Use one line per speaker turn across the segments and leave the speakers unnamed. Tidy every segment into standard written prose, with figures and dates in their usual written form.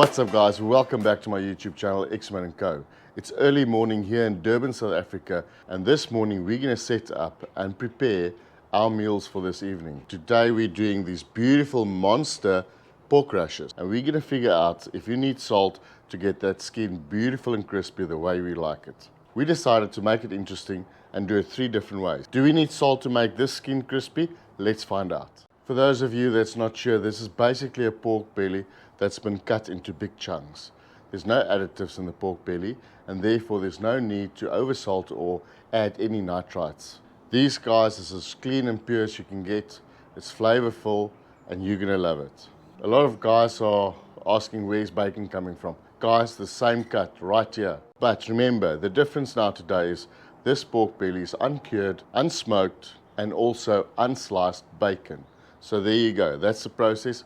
What's up guys, welcome back to my YouTube channel Xman Co. It's early morning here in Durban, South Africa, and this morning we're going to set up and prepare our meals for this evening. Today we're doing these beautiful monster pork rashers, and we're going to figure out if you need salt to get that skin beautiful and crispy the way we like it. We decided to make it interesting and do it 3 different ways. Do we need salt to make this skin crispy? Let's find out. For those of you that's not sure, this is basically a pork belly that's been cut into big chunks. There's no additives in the pork belly, and therefore there's no need to oversalt or add any nitrites. These guys is as clean and pure as you can get. It's flavorful and you're gonna love it. A lot of guys are asking where's bacon coming from. Guys, the same cut right here. But remember, the difference now today is this pork belly is uncured, unsmoked, and also unsliced bacon. So there you go, that's the process.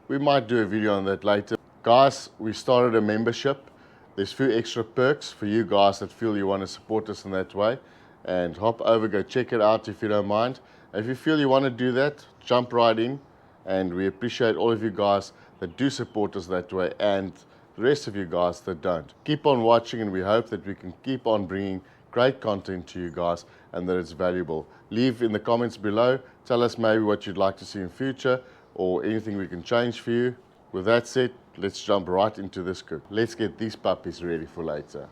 We might do a video on that later. Guys, we started a membership. There's a few extra perks for you guys that feel you want to support us in that way. And hop over, go check it out if you don't mind. If you feel you want to do that, jump right in. And we appreciate all of you guys that do support us that way, and the rest of you guys that don't. Keep on watching, and we hope that we can keep on bringing great content to you guys and that it's valuable. Leave in the comments below. Tell us maybe what you'd like to see in future, or anything we can change for you. With that said, let's jump right into this cook. Let's get these puppies ready for later.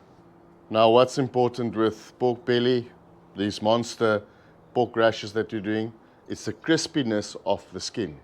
Now, what's important with pork belly, these monster pork rashers that you're doing, it's the crispiness of the skin.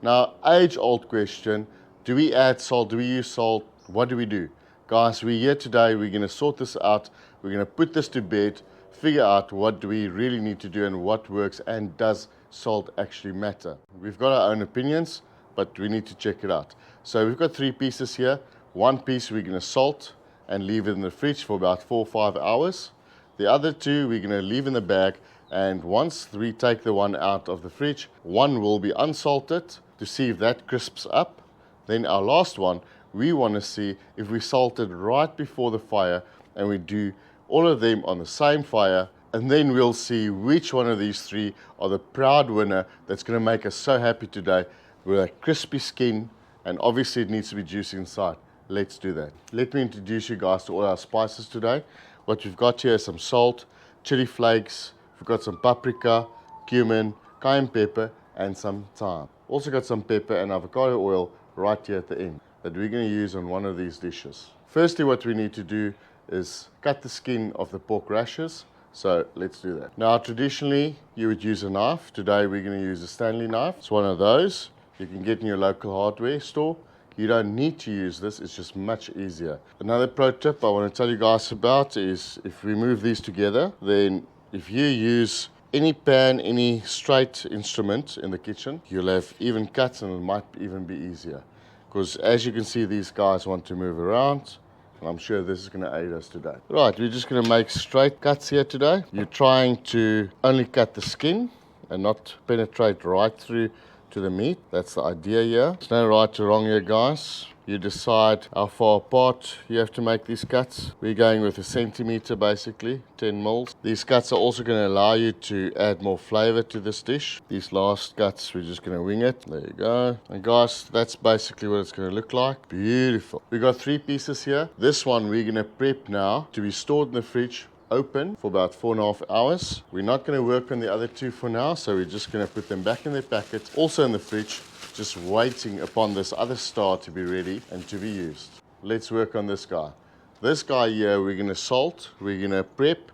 Now, age-old question, do we add salt? Do we use salt? What do we do? Guys, we're here today, we're gonna sort this out. We're gonna put this to bed, figure out what do we really need to do and what works, and does salt actually matter? We've got our own opinions, but we need to check it out. So we've got 3 pieces here. 1 piece we're going to salt and leave it in the fridge for about 4 or 5 hours. The other 2 we're going to leave in the bag, and once we take the one out of the fridge, 1 will be unsalted to see if that crisps up. Then our last one, we want to see if we salted right before the fire, and we do all of them on the same fire. And then we'll see which one of these 3 are the proud winner that's going to make us so happy today with a crispy skin, and obviously it needs to be juicy inside. Let's do that. Let me introduce you guys to all our spices today. What we've got here is some salt, chili flakes, we've got some paprika, cumin, cayenne pepper, and some thyme. Also got some pepper and avocado oil right here at the end that we're going to use on one of these dishes. Firstly, what we need to do is cut the skin of the pork rashers. So let's do that. Now, traditionally, you would use a knife. Today, we're going to use a Stanley knife. It's one of those you can get in your local hardware store. You don't need to use this. It's just much easier. Another pro tip I want to tell you guys about is if we move these together, then if you use any pan, any straight instrument in the kitchen, you'll have even cuts, and it might even be easier. Because as you can see, these guys want to move around. And I'm sure this is going to aid us today. Right, we're just going to make straight cuts here today. You're trying to only cut the skin and not penetrate right through to the meat. That's the idea here. There's no right or wrong here, guys. You decide how far apart you have to make these cuts. We're going with 1 centimeter, basically, 10 mils. These cuts are also going to allow you to add more flavor to this dish. These last cuts, we're just going to wing it. There you go. And guys, that's basically what it's going to look like. Beautiful. We got 3 pieces here. This one we're going to prep now to be stored in the fridge, open for about 4.5 hours. We're not going to work on the other 2 for now, so we're just going to put them back in their packets, also in the fridge, just waiting upon this other star to be ready and to be used. Let's work on this guy. This guy here, we're going to salt, we're going to prep,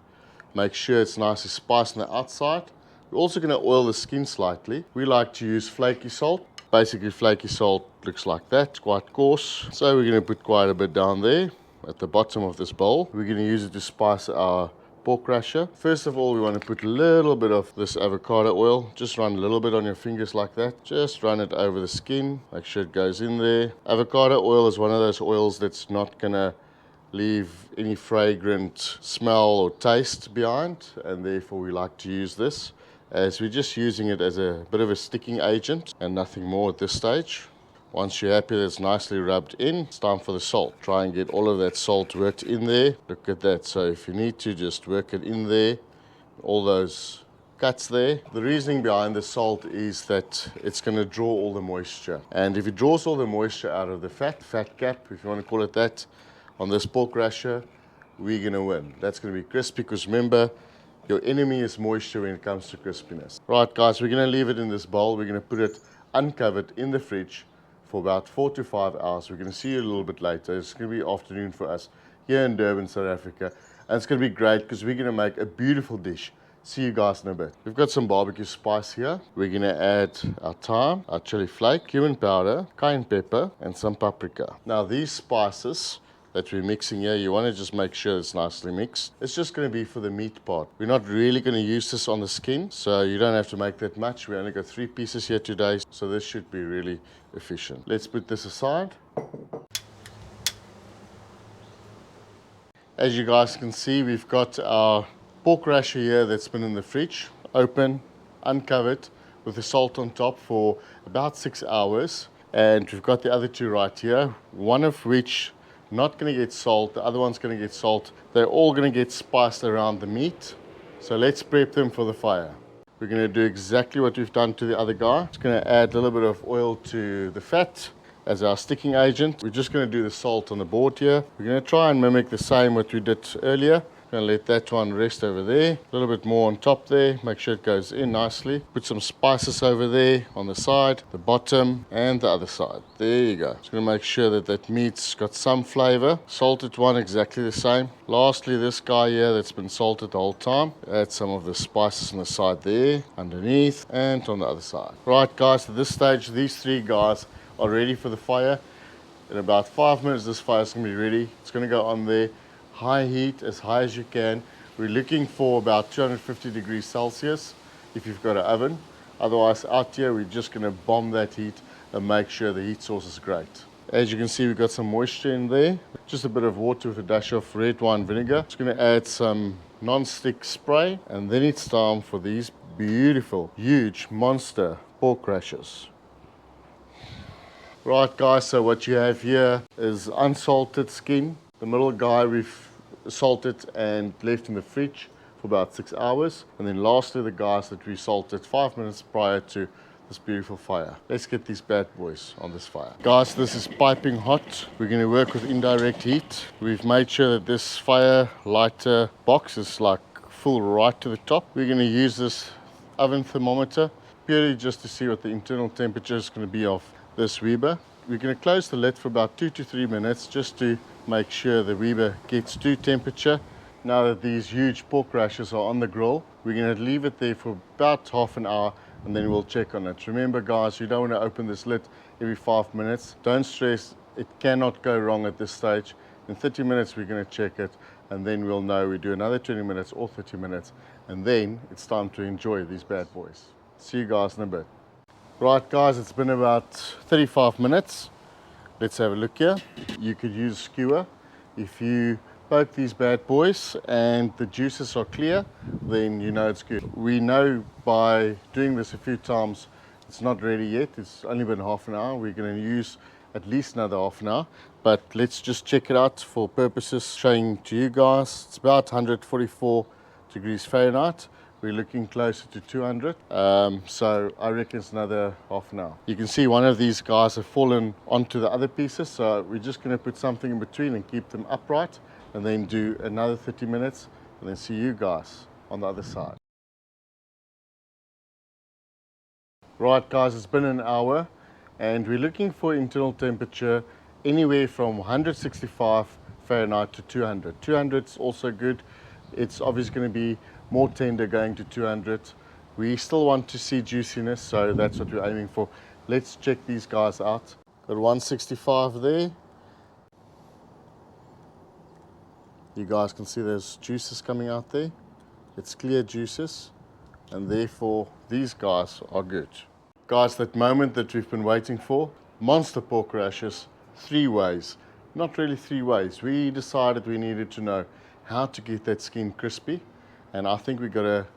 make sure it's nicely spiced on the outside. We're also going to oil the skin slightly. We like to use flaky salt. Basically, flaky salt looks like that, it's quite coarse. So we're going to put quite a bit down there at the bottom of this bowl. We're going to use it to spice our pork rasher. First of all, we want to put a little bit of this avocado oil. Just run a little bit on your fingers like that. Just run it over the skin. Make sure it goes in there. Avocado oil is one of those oils that's not going to leave any fragrant smell or taste behind, and therefore we like to use this, as we're just using it as a bit of a sticking agent and nothing more at this stage. Once you're happy that it's nicely rubbed in, it's time for the salt. Try and get all of that salt worked in there. Look at that. So if you need to, just work it in there. All those cuts there. The reasoning behind the salt is that it's going to draw all the moisture. And if it draws all the moisture out of the fat cap, if you want to call it that, on this pork rasher, we're going to win. That's going to be crispy because remember, your enemy is moisture when it comes to crispiness. Right guys, we're going to leave it in this bowl. We're going to put it uncovered in the fridge for about 4 to 5 hours. We're going to see you a little bit later. It's going to be afternoon for us here in Durban, South Africa. And it's going to be great because we're going to make a beautiful dish. See you guys in a bit. We've got some barbecue spice here. We're going to add our thyme, our chili flake, cumin powder, cayenne pepper, and some paprika. Now these spices that we're mixing here, you want to just make sure it's nicely mixed. It's just going to be for the meat part. We're not really going to use this on the skin, so you don't have to make that much. We only got 3 pieces here today, so this should be really efficient. Let's put this aside. As you guys can see, we've got our pork rasher here that's been in the fridge, open, uncovered, with the salt on top for about 6 hours. And we've got the other 2 right here, one of which not going to get salt, the other one's going to get salt. They're all going to get spiced around the meat. So let's prep them for the fire. We're going to do exactly what we've done to the other guy. Just going to add a little bit of oil to the fat as our sticking agent. We're just going to do the salt on the board here. We're going to try and mimic the same what we did earlier. Going to let that one rest over there. A little bit more on top there. Make sure it goes in nicely. Put some spices over there on the side, the bottom, and the other side. There you go. Just going to make sure that that meat's got some flavor. Salted one exactly the same. Lastly, this guy here that's been salted the whole time. Add some of the spices on the side there, underneath, and on the other side. Right guys, at this stage, these 3 guys are ready for the fire. In about 5 minutes, this fire is going to be ready. It's going to go on there. High heat, as high as you can. We're looking for about 250 degrees Celsius if you've got an oven. Otherwise, out here, we're just going to bomb that heat and make sure the heat source is great. As you can see, we've got some moisture in there. Just a bit of water with a dash of red wine vinegar. Just going to add some non-stick spray. And then it's time for these beautiful, huge, monster pork rashers. Right guys, so what you have here is unsalted skin. The middle guy we've salted and left in the fridge for about 6 hours. And then lastly the guys that we salted 5 minutes prior to this beautiful fire. Let's get these bad boys on this fire. Guys, this is piping hot. We're going to work with indirect heat. We've made sure that this fire lighter box is like full right to the top. We're going to use this oven thermometer purely just to see what the internal temperature is going to be of this Weber. We're going to close the lid for about 2 to 3 minutes just to make sure the Weber gets to temperature. Now that these huge pork rashers are on the grill, we're going to leave it there for about half an hour and then we'll check on it. Remember guys, you don't want to open this lid every 5 minutes. Don't stress, it cannot go wrong at this stage. In 30 minutes we're going to check it and then we'll know. We do another 20 minutes or 30 minutes and then it's time to enjoy these bad boys. See you guys in a bit. Right guys, it's been about 35 minutes. Let's have a look here. You could use a skewer. If you poke these bad boys and the juices are clear, then you know it's good. We know by doing this a few times, it's not ready yet. It's only been half an hour. We're going to use at least another half an hour. But let's just check it out for purposes showing to you guys. It's about 144 degrees Fahrenheit. We're looking closer to 200, so I reckon it's another half an hour. You can see one of these guys have fallen onto the other pieces, so we're just going to put something in between and keep them upright, and then do another 30 minutes, and then see you guys on the other side. Right guys, it's been an hour, and we're looking for internal temperature anywhere from 165 Fahrenheit to 200. 200 is also good. It's obviously going to be more tender going to 200. We still want to see juiciness, so that's what we're aiming for. Let's check these guys out. Got 165 there. You guys can see there's juices coming out there. It's clear juices, and therefore these guys are good. Guys, that moment that we've been waiting for, monster pork rashers, 3 ways. Not really 3 ways. We decided we needed to know how to get that skin crispy. And I think we got a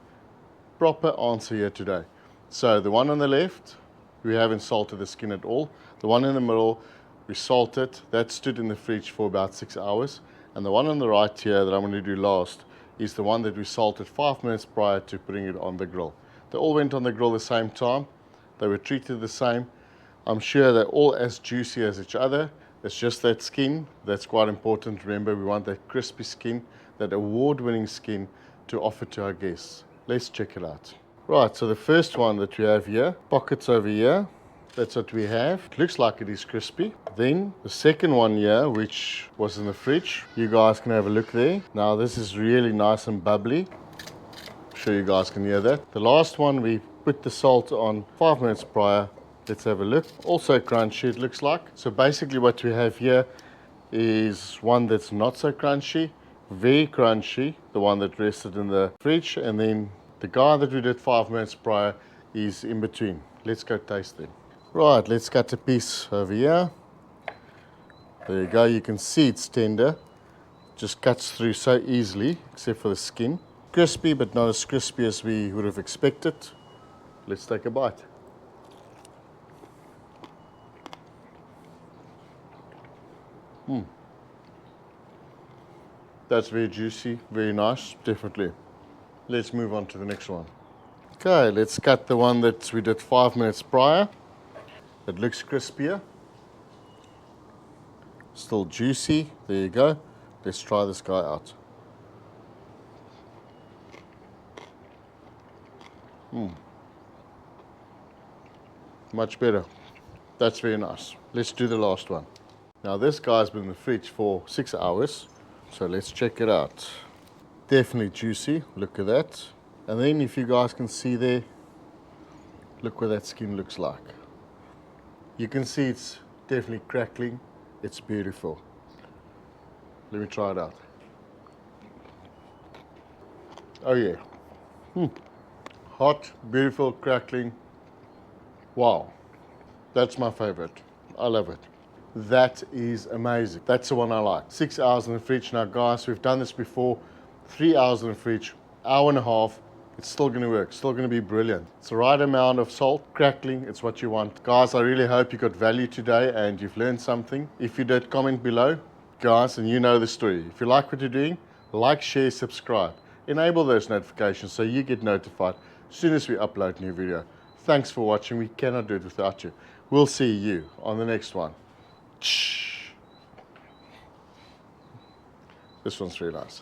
proper answer here today. So the one on the left, we haven't salted the skin at all. The one in the middle, we salted. That stood in the fridge for about 6 hours. And the one on the right here that I'm going to do last is the one that we salted 5 minutes prior to putting it on the grill. They all went on the grill the same time. They were treated the same. I'm sure they're all as juicy as each other. It's just that skin that's quite important. Remember, we want that crispy skin, that award-winning skin to offer to our guests. Let's check it out. Right, so the first one that we have here, pockets over here. That's what we have. It looks like it is crispy. Then the second one here, which was in the fridge. You guys can have a look there. Now this is really nice and bubbly. I'm sure you guys can hear that. The last one, we put the salt on 5 minutes prior. Let's have a look. Also crunchy, it looks like. So basically what we have here is one that's not so crunchy, very crunchy, the one that rested in the fridge, and then the guy that we did 5 minutes prior is in between. Let's go taste it. Right, let's cut a piece over here. There you go, you can see it's tender. Just cuts through so easily, except for the skin. Crispy, but not as crispy as we would have expected. Let's take a bite. That's very juicy, very nice, definitely. Let's move on to the next one. Okay, let's cut the one that we did 5 minutes prior. It looks crispier. Still juicy. There you go. Let's try this guy out. Much better. That's very nice. Let's do the last one. Now this guy's been in the fridge for 6 hours. So let's check it out. Definitely juicy. Look at that. And then if you guys can see there, look what that skin looks like. You can see it's definitely crackling. It's beautiful. Let me try it out. Oh yeah. Hot, beautiful, crackling. Wow. That's my favorite. I love it. That is amazing. That's the one I like. 6 hours in the fridge. Now guys, we've done this before. 3 hours in the fridge, hour and a half. It's still going to work, still going to be brilliant. It's the right amount of salt, crackling, it's what you want. Guys, I really hope you got value today and you've learned something. If you did, comment below. Guys, and you know the story. If you like what you're doing, like, share, subscribe. Enable those notifications so you get notified as soon as we upload a new video. Thanks for watching. We cannot do it without you. We'll see you on the next one. This one's really nice.